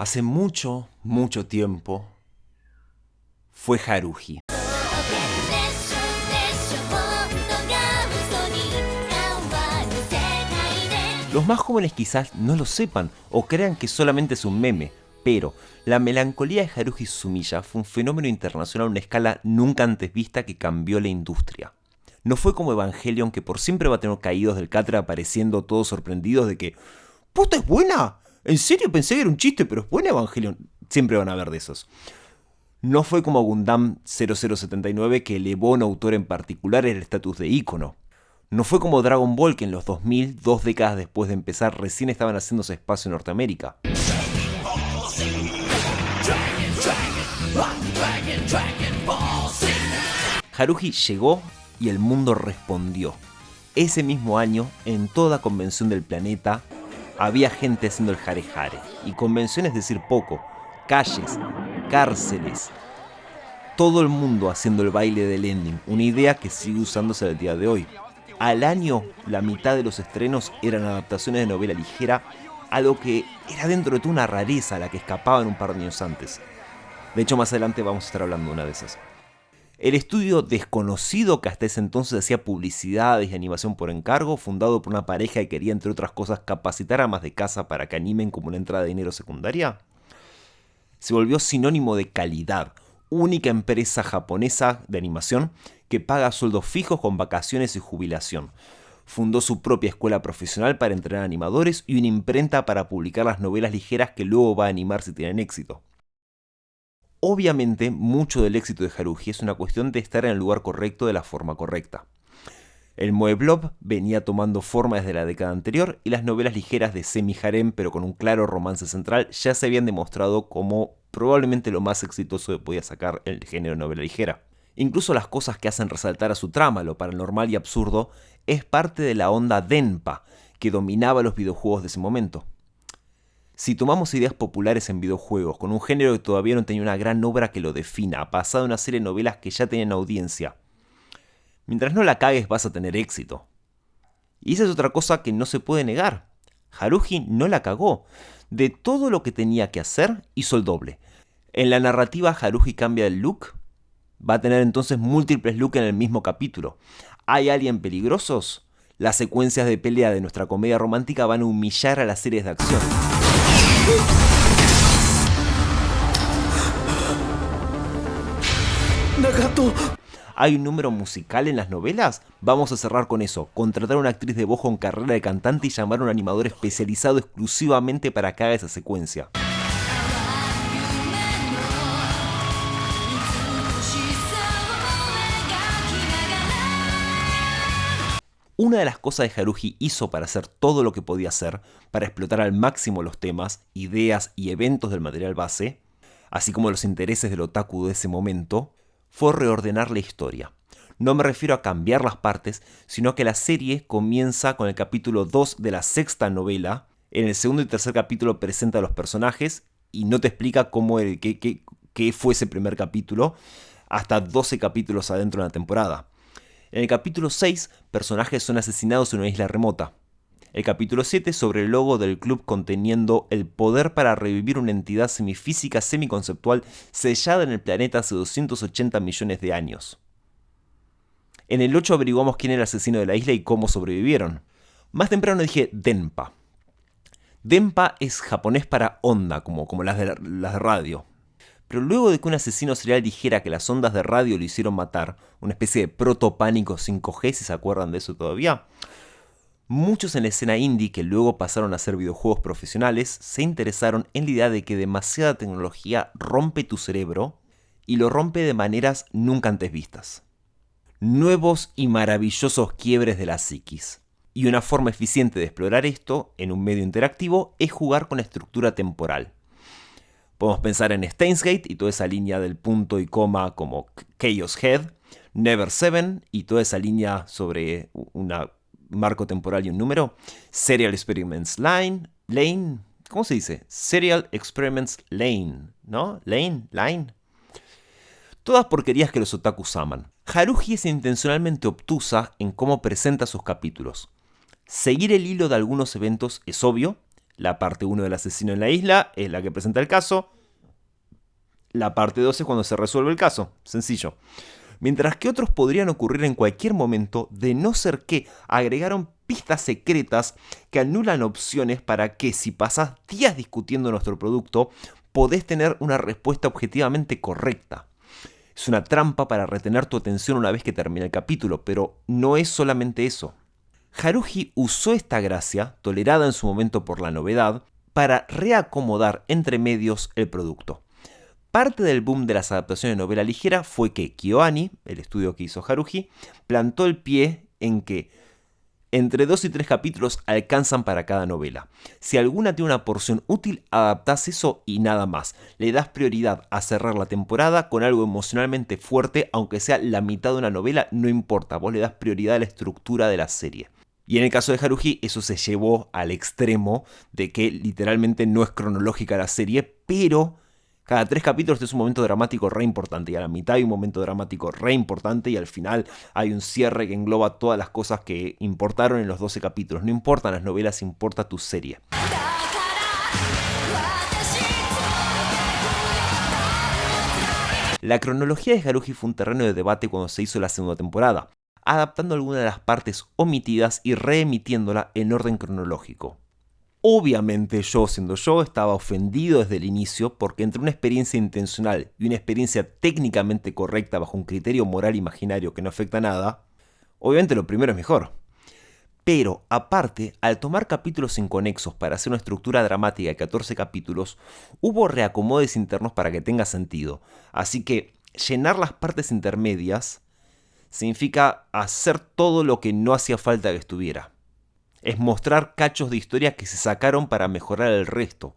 Hace mucho, mucho tiempo, fue Haruhi. Los más jóvenes quizás no lo sepan o crean que solamente es un meme, pero la melancolía de Haruhi Suzumiya fue un fenómeno internacional a una escala nunca antes vista que cambió la industria. No fue como Evangelion, que por siempre va a tener caídos del catre apareciendo todos sorprendidos de que ¡puta, es buena! ¿En serio? Pensé que era un chiste, pero es buena Evangelion. Siempre van a haber de esos. No fue como Gundam 0079, que elevó a un autor en particular el estatus de ícono. No fue como Dragon Ball, que en los 2000, 2 décadas después de empezar, recién estaban haciéndose espacio en Norteamérica. Haruhi llegó y el mundo respondió. Ese mismo año, en toda convención del planeta, había gente haciendo el hare hare. Y convención es decir poco. Calles, cárceles, todo el mundo haciendo el baile del ending. Una idea que sigue usándose al día de hoy. Al año, la mitad de los estrenos eran adaptaciones de novela ligera, algo que era dentro de toda una rareza a la que escapaban un par de años antes. De hecho, más adelante vamos a estar hablando de una de esas. El estudio desconocido, que hasta ese entonces hacía publicidades y animación por encargo, fundado por una pareja que quería, entre otras cosas, capacitar a amas de casa para que animen como una entrada de dinero secundaria, se volvió sinónimo de calidad. Única empresa japonesa de animación que paga sueldos fijos con vacaciones y jubilación. Fundó su propia escuela profesional para entrenar animadores y una imprenta para publicar las novelas ligeras que luego va a animar si tienen éxito. Obviamente, mucho del éxito de Haruhi es una cuestión de estar en el lugar correcto de la forma correcta. El moe blob venía tomando forma desde la década anterior y las novelas ligeras de semi-harem, pero con un claro romance central, ya se habían demostrado como probablemente lo más exitoso que podía sacar el género novela ligera. Incluso las cosas que hacen resaltar a su trama, lo paranormal y absurdo, es parte de la onda denpa que dominaba los videojuegos de ese momento. Si tomamos ideas populares en videojuegos, con un género que todavía no tenía una gran obra que lo defina, pasado a una serie de novelas que ya tenían audiencia, mientras no la cagues vas a tener éxito. Y esa es otra cosa que no se puede negar. Haruhi no la cagó. De todo lo que tenía que hacer, hizo el doble. En la narrativa, Haruhi cambia el look. Va a tener entonces múltiples looks en el mismo capítulo. ¿Hay alguien peligrosos? Las secuencias de pelea de nuestra comedia romántica van a humillar a las series de acción. Nagato. ¿Hay un número musical en las novelas? Vamos a cerrar con eso. Contratar a una actriz de voz con carrera de cantante y llamar a un animador especializado exclusivamente para que haga esa secuencia. Una de las cosas que Haruhi hizo para hacer todo lo que podía hacer, para explotar al máximo los temas, ideas y eventos del material base, así como los intereses del otaku de ese momento, fue reordenar la historia. No me refiero a cambiar las partes, sino que la serie comienza con el capítulo 2 de la sexta novela. En el segundo y tercer capítulo presenta a los personajes y no te explica qué fue ese primer capítulo, hasta 12 capítulos adentro de la temporada. En el capítulo 6, personajes son asesinados en una isla remota. El capítulo 7 sobre el logo del club conteniendo el poder para revivir una entidad semifísica semiconceptual sellada en el planeta hace 280 millones de años. En el 8 averiguamos quién era el asesino de la isla y cómo sobrevivieron. Más temprano dije Denpa. Denpa es japonés para onda, como las de radio. Pero luego de que un asesino serial dijera que las ondas de radio lo hicieron matar, una especie de protopánico 5G, si se acuerdan de eso todavía, muchos en la escena indie que luego pasaron a ser videojuegos profesionales se interesaron en la idea de que demasiada tecnología rompe tu cerebro y lo rompe de maneras nunca antes vistas. Nuevos y maravillosos quiebres de la psiquis. Y una forma eficiente de explorar esto en un medio interactivo es jugar con la estructura temporal. Podemos pensar en Steins Gate y toda esa línea del punto y coma como Chaos Head, Never Seven y toda esa línea sobre un marco temporal y un número, Serial Experiments Lane, ¿cómo se dice? Serial Experiments Lane, ¿no? Line. Todas porquerías que los otakus aman. Haruhi es intencionalmente obtusa en cómo presenta sus capítulos. Seguir el hilo de algunos eventos es obvio, La parte 1 del asesino en la isla es la que presenta el caso. La parte 2 es cuando se resuelve el caso. Sencillo. Mientras que otros podrían ocurrir en cualquier momento, de no ser que agregaron pistas secretas que anulan opciones para que si pasás días discutiendo nuestro producto, podés tener una respuesta objetivamente correcta. Es una trampa para retener tu atención una vez que termina el capítulo, pero no es solamente eso. Haruhi usó esta gracia, tolerada en su momento por la novedad, para reacomodar entre medios el producto. Parte del boom de las adaptaciones de novela ligera fue que KyoAni, el estudio que hizo Haruhi, plantó el pie en que entre 2 y 3 capítulos alcanzan para cada novela. Si alguna tiene una porción útil, adaptás eso y nada más. Le das prioridad a cerrar la temporada con algo emocionalmente fuerte, aunque sea la mitad de una novela, no importa, vos le das prioridad a la estructura de la serie. Y en el caso de Haruhi, eso se llevó al extremo de que literalmente no es cronológica la serie, pero cada 3 capítulos es un momento dramático re importante, y a la mitad hay un momento dramático re importante, y al final hay un cierre que engloba todas las cosas que importaron en los 12 capítulos. No importan las novelas, importa tu serie. La cronología de Haruhi fue un terreno de debate cuando se hizo la segunda temporada, adaptando algunas de las partes omitidas y reemitiéndola en orden cronológico. Obviamente yo, siendo yo, estaba ofendido desde el inicio porque entre una experiencia intencional y una experiencia técnicamente correcta bajo un criterio moral imaginario que no afecta a nada, obviamente lo primero es mejor. Pero, aparte, al tomar capítulos inconexos para hacer una estructura dramática de 14 capítulos, hubo reacomodes internos para que tenga sentido. Así que llenar las partes intermedias significa hacer todo lo que no hacía falta que estuviera. Es mostrar cachos de historia que se sacaron para mejorar el resto.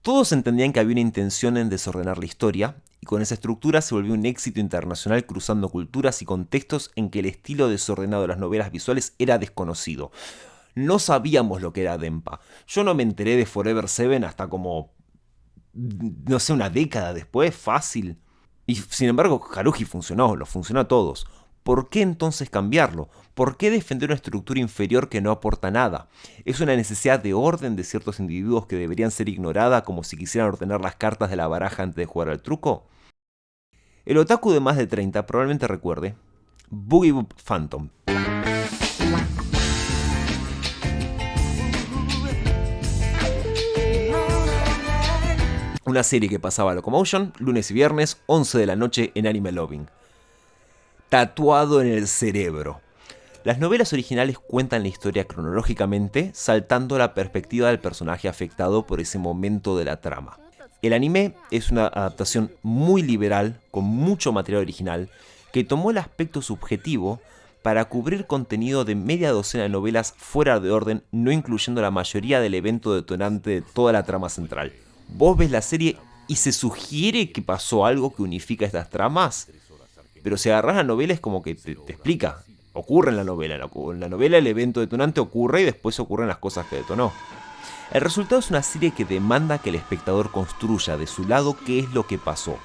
Todos entendían que había una intención en desordenar la historia, y con esa estructura se volvió un éxito internacional cruzando culturas y contextos en que el estilo desordenado de las novelas visuales era desconocido. No sabíamos lo que era Denpa. Yo no me enteré de Forever Seven hasta como, no sé, una década después, fácil. Y sin embargo, Haruhi funcionó, lo funcionó a todos. ¿Por qué entonces cambiarlo? ¿Por qué defender una estructura inferior que no aporta nada? ¿Es una necesidad de orden de ciertos individuos que deberían ser ignorada como si quisieran ordenar las cartas de la baraja antes de jugar al truco? El otaku de más de 30 probablemente recuerde Boogie Boop Phantom. Una serie que pasaba a Locomotion lunes y viernes, 11 de la noche en Anime Loving. Tatuado en el cerebro. Las novelas originales cuentan la historia cronológicamente, saltando la perspectiva del personaje afectado por ese momento de la trama. El anime es una adaptación muy liberal, con mucho material original, que tomó el aspecto subjetivo para cubrir contenido de media docena de novelas fuera de orden, no incluyendo la mayoría del evento detonante de toda la trama central. Vos ves la serie y se sugiere que pasó algo que unifica estas tramas, pero si agarrás la novela es como que te explica. Ocurre en la novela. En la novela el evento detonante ocurre y después ocurren las cosas que detonó. El resultado es una serie que demanda que el espectador construya de su lado qué es lo que pasó,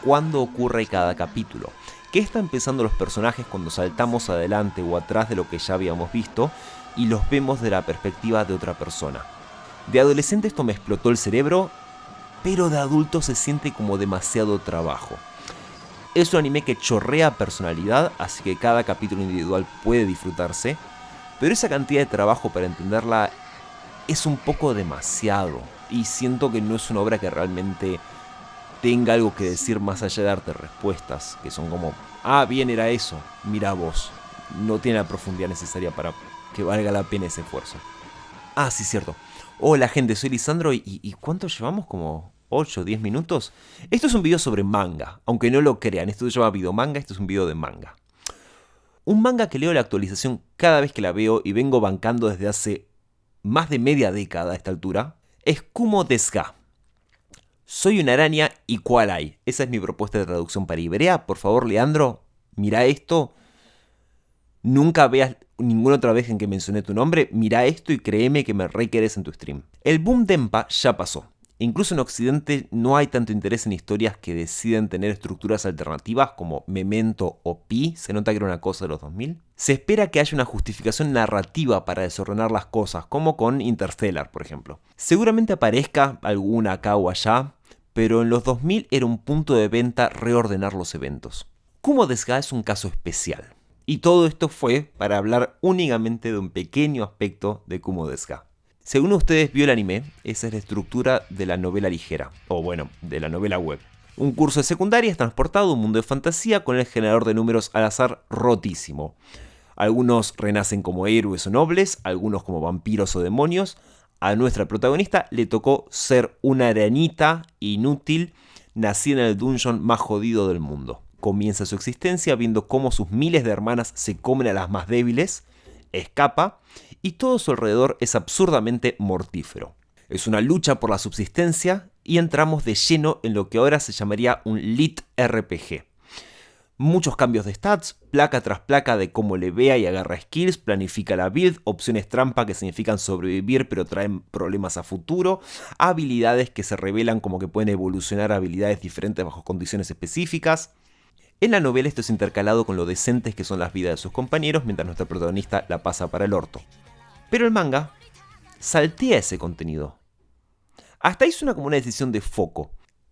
cuándo ocurre cada capítulo, qué están pensando los personajes cuando saltamos adelante o atrás de lo que ya habíamos visto y los vemos de la perspectiva de otra persona. De adolescente esto me explotó el cerebro, pero de adulto se siente como demasiado trabajo. Es un anime que chorrea personalidad, así que cada capítulo individual puede disfrutarse, pero esa cantidad de trabajo para entenderla es un poco demasiado, y siento que no es una obra que realmente tenga algo que decir más allá de darte respuestas, que son como, ah, bien, era eso, mira vos. No tiene la profundidad necesaria para que valga la pena ese esfuerzo. Ah, sí, cierto. Hola gente, soy Lisandro y ¿cuánto llevamos? Como 8 o 10 minutos. Esto es un video sobre manga, aunque no lo crean, esto se llama videomanga, esto es un video de manga. Un manga que leo la actualización cada vez que la veo y vengo bancando desde hace más de media década a esta altura, es Kumo desu ga. Soy una araña y cuál hay. Esa es mi propuesta de traducción para Iberia. Por favor, Leandro, mira esto. Nunca veas ninguna otra vez en que mencioné tu nombre. Mira esto y créeme que me re querés en tu stream. El boom Denpa ya pasó. Incluso en Occidente no hay tanto interés en historias que deciden tener estructuras alternativas como Memento o Pi, se nota que era una cosa de los 2000. Se espera que haya una justificación narrativa para desordenar las cosas, como con Interstellar, por ejemplo. Seguramente aparezca alguna acá o allá, pero en los 2000 era un punto de venta reordenar los eventos. Kumo des Ga es un caso especial, y todo esto fue para hablar únicamente de un pequeño aspecto de Kumo des Ga. Según ustedes vio el anime, esa es la estructura de la novela ligera, o bueno, de la novela web. Un curso de secundaria es transportado a un mundo de fantasía con el generador de números al azar rotísimo. Algunos renacen como héroes o nobles, algunos como vampiros o demonios. A nuestra protagonista le tocó ser una aranita inútil, nacida en el dungeon más jodido del mundo. Comienza su existencia viendo cómo sus miles de hermanas se comen a las más débiles, escapa, y todo a su alrededor es absurdamente mortífero. Es una lucha por la subsistencia y entramos de lleno en lo que ahora se llamaría un lit RPG. Muchos cambios de stats, placa tras placa de cómo levea y agarra skills, planifica la build, opciones trampa que significan sobrevivir pero traen problemas a futuro, habilidades que se revelan como que pueden evolucionar a habilidades diferentes bajo condiciones específicas. En la novela esto es intercalado con lo decentes que son las vidas de sus compañeros mientras nuestra protagonista la pasa para el orto. Pero el manga saltea ese contenido. Hasta ahí suena como una decisión de foco,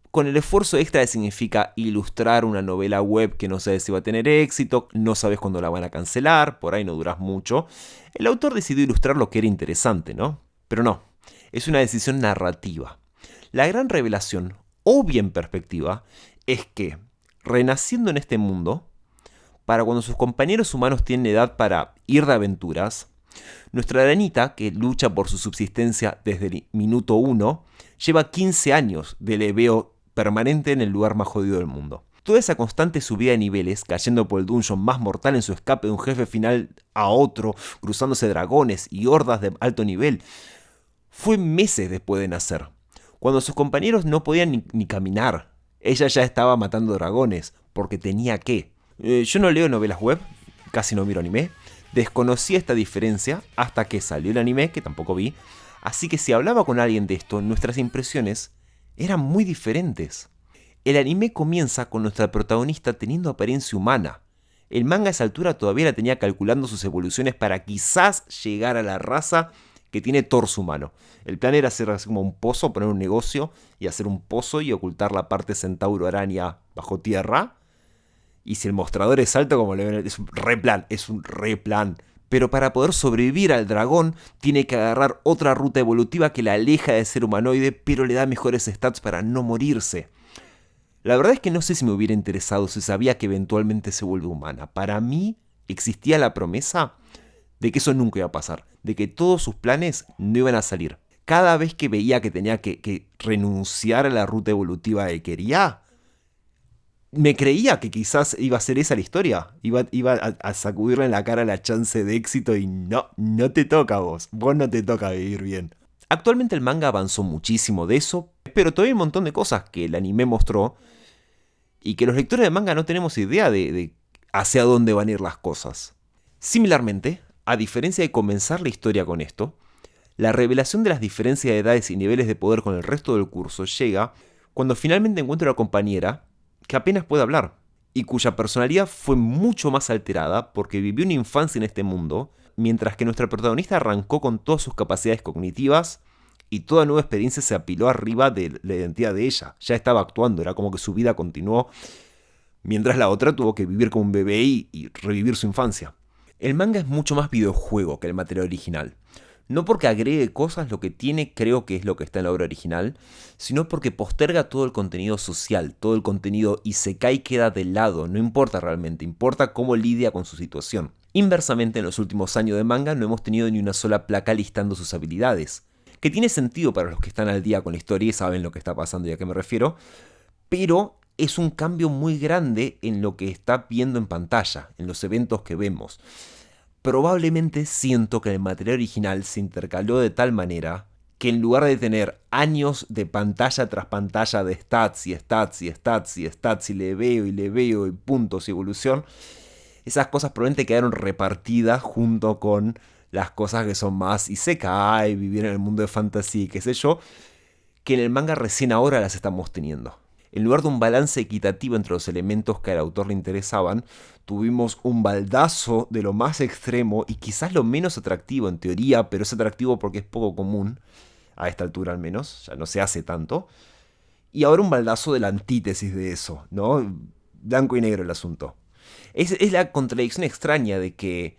con el esfuerzo extra que significa ilustrar una novela web que no sabes si va a tener éxito, no sabes cuándo la van a cancelar, por ahí no duras mucho. El autor decidió ilustrar lo que era interesante, ¿no? Pero no, es una decisión narrativa. La gran revelación, obvia en perspectiva, es que, renaciendo en este mundo, para cuando sus compañeros humanos tienen edad para ir de aventuras, nuestra aranita, que lucha por su subsistencia desde el minuto 1, lleva 15 años de leveo permanente en el lugar más jodido del mundo. Toda esa constante subida de niveles, cayendo por el dungeon más mortal en su escape de un jefe final a otro, cruzándose dragones y hordas de alto nivel, fue meses después de nacer, cuando sus compañeros no podían ni caminar. Ella ya estaba matando dragones, porque tenía que. Yo no leo novelas web, casi no miro anime, desconocí esta diferencia hasta que salió el anime, que tampoco vi, así que si hablaba con alguien de esto, nuestras impresiones eran muy diferentes. El anime comienza con nuestra protagonista teniendo apariencia humana. El manga a esa altura todavía la tenía calculando sus evoluciones para quizás llegar a la raza que tiene torso humano. El plan era hacer así como un pozo, poner un negocio y hacer un pozo y ocultar la parte centauro araña bajo tierra. Y si el mostrador es alto, como le ven, es un re plan. Pero para poder sobrevivir al dragón, tiene que agarrar otra ruta evolutiva que la aleja de ser humanoide, pero le da mejores stats para no morirse. La verdad es que no sé si me hubiera interesado si sabía que eventualmente se vuelve humana. Para mí existía la promesa de que eso nunca iba a pasar, de que todos sus planes no iban a salir. Cada vez que veía que tenía que renunciar a la ruta evolutiva que quería, me creía que quizás iba a ser esa la historia. Iba a sacudirle en la cara la chance de éxito y no te toca a vos no te toca vivir bien. Actualmente el manga avanzó muchísimo de eso, pero todavía hay un montón de cosas que el anime mostró y que los lectores de manga no tenemos idea de hacia dónde van a ir las cosas. Similarmente, a diferencia de comenzar la historia con esto, la revelación de las diferencias de edades y niveles de poder con el resto del curso llega cuando finalmente encuentro a la compañera que apenas puede hablar, y cuya personalidad fue mucho más alterada porque vivió una infancia en este mundo, mientras que nuestra protagonista arrancó con todas sus capacidades cognitivas y toda nueva experiencia se apiló arriba de la identidad de ella. Ya estaba actuando, era como que su vida continuó, mientras la otra tuvo que vivir como un bebé y revivir su infancia. El manga es mucho más videojuego que el material original. No porque agregue cosas, lo que tiene creo que es lo que está en la obra original, sino porque posterga todo el contenido social, todo el contenido isekai queda de lado, no importa realmente, importa cómo lidia con su situación. Inversamente, en los últimos años de manga no hemos tenido ni una sola placa listando sus habilidades, que tiene sentido para los que están al día con la historia y saben lo que está pasando y a qué me refiero, pero es un cambio muy grande en lo que está viendo en pantalla, en los eventos que vemos. Probablemente siento que el material original se intercaló de tal manera que en lugar de tener años de pantalla tras pantalla de stats y stats y stats y stats y le veo y puntos y evolución, esas cosas probablemente quedaron repartidas junto con las cosas que son más isekai, vivir en el mundo de fantasy, qué sé yo, que en el manga recién ahora las estamos teniendo. En lugar de un balance equitativo entre los elementos que al autor le interesaban, tuvimos un baldazo de lo más extremo y quizás lo menos atractivo en teoría, pero es atractivo porque es poco común, a esta altura al menos, ya no se hace tanto. Y ahora un baldazo de la antítesis de eso, ¿no? Blanco y negro el asunto. Es la contradicción extraña de que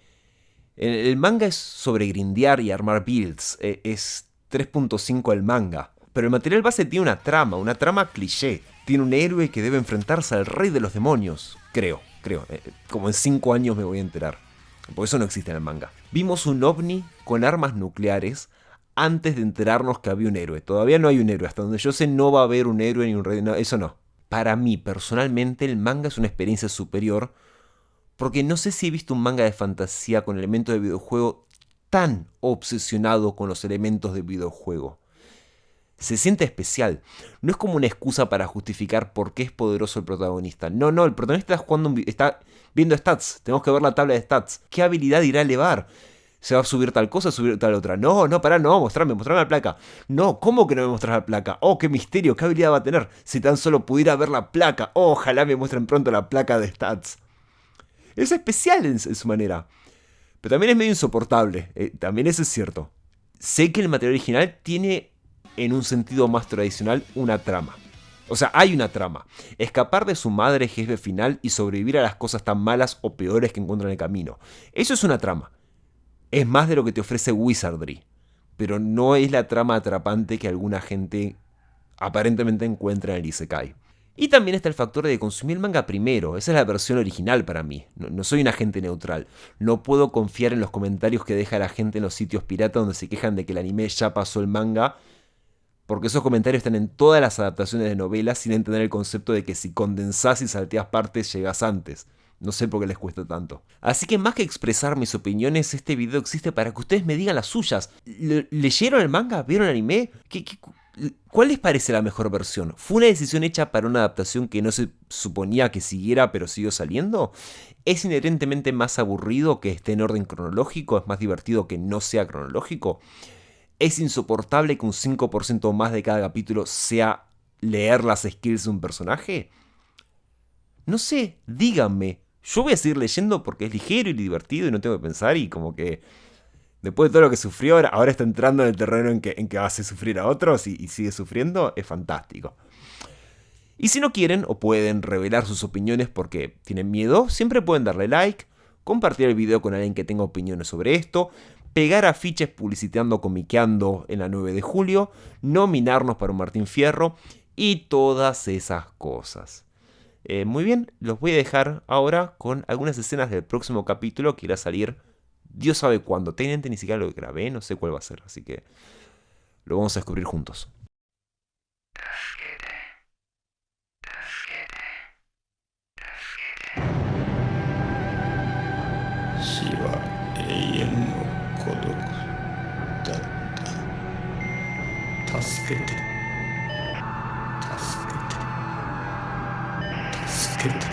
el manga es sobre grindear y armar builds, es 3.5 el manga. Pero el material base tiene una trama cliché. Tiene un héroe que debe enfrentarse al rey de los demonios. Creo. Como en 5 años me voy a enterar. Porque eso no existe en el manga. Vimos un ovni con armas nucleares antes de enterarnos que había un héroe. Todavía no hay un héroe. Hasta donde yo sé no va a haber un héroe ni un rey. No, eso no. Para mí, personalmente, el manga es una experiencia superior. Porque no sé si he visto un manga de fantasía con elementos de videojuego tan obsesionado con los elementos de videojuego. Se siente especial. No es como una excusa para justificar por qué es poderoso el protagonista. No, el protagonista está viendo stats. Tenemos que ver la tabla de stats. ¿Qué habilidad irá a elevar? ¿Se va a subir tal cosa, subir tal otra? No, mostrame la placa. No, ¿cómo que no me muestras la placa? Oh, qué misterio, ¿qué habilidad va a tener? Si tan solo pudiera ver la placa. Oh, ojalá me muestren pronto la placa de stats. Es especial en su manera. Pero también es medio insoportable. También eso es cierto. Sé que el material original tiene, en un sentido más tradicional, una trama. O sea, hay una trama. Escapar de su madre jefe final y sobrevivir a las cosas tan malas o peores que encuentra en el camino. Eso es una trama. Es más de lo que te ofrece Wizardry. Pero no es la trama atrapante que alguna gente aparentemente encuentra en el Isekai. Y también está el factor de consumir el manga primero. Esa es la versión original para mí. No soy un agente neutral. No puedo confiar en los comentarios que deja la gente en los sitios pirata donde se quejan de que el anime ya pasó el manga, porque esos comentarios están en todas las adaptaciones de novelas sin entender el concepto de que si condensás y salteás partes llegás antes. No sé por qué les cuesta tanto. Así que más que expresar mis opiniones, este video existe para que ustedes me digan las suyas. ¿Leyeron el manga? ¿Vieron el anime? ¿Cuál les parece la mejor versión? ¿Fue una decisión hecha para una adaptación que no se suponía que siguiera pero siguió saliendo? ¿Es inherentemente más aburrido que esté en orden cronológico? ¿Es más divertido que no sea cronológico? ¿Es insoportable que un 5% más de cada capítulo sea leer las skills de un personaje? No sé, díganme. Yo voy a seguir leyendo porque es ligero y divertido y no tengo que pensar, y como que después de todo lo que sufrió, ahora está entrando en el terreno en que hace sufrir a otros y sigue sufriendo. Es fantástico. Y si no quieren o pueden revelar sus opiniones porque tienen miedo, siempre pueden darle like, compartir el video con alguien que tenga opiniones sobre esto, pegar afiches publicitando Comiqueando en la 9 de julio, nominarnos para un Martín Fierro y todas esas cosas. Muy bien, los voy a dejar ahora con algunas escenas del próximo capítulo que irá a salir Dios sabe cuándo. Técnicamente ni siquiera lo grabé, no sé cuál va a ser, así que lo vamos a descubrir juntos.助けて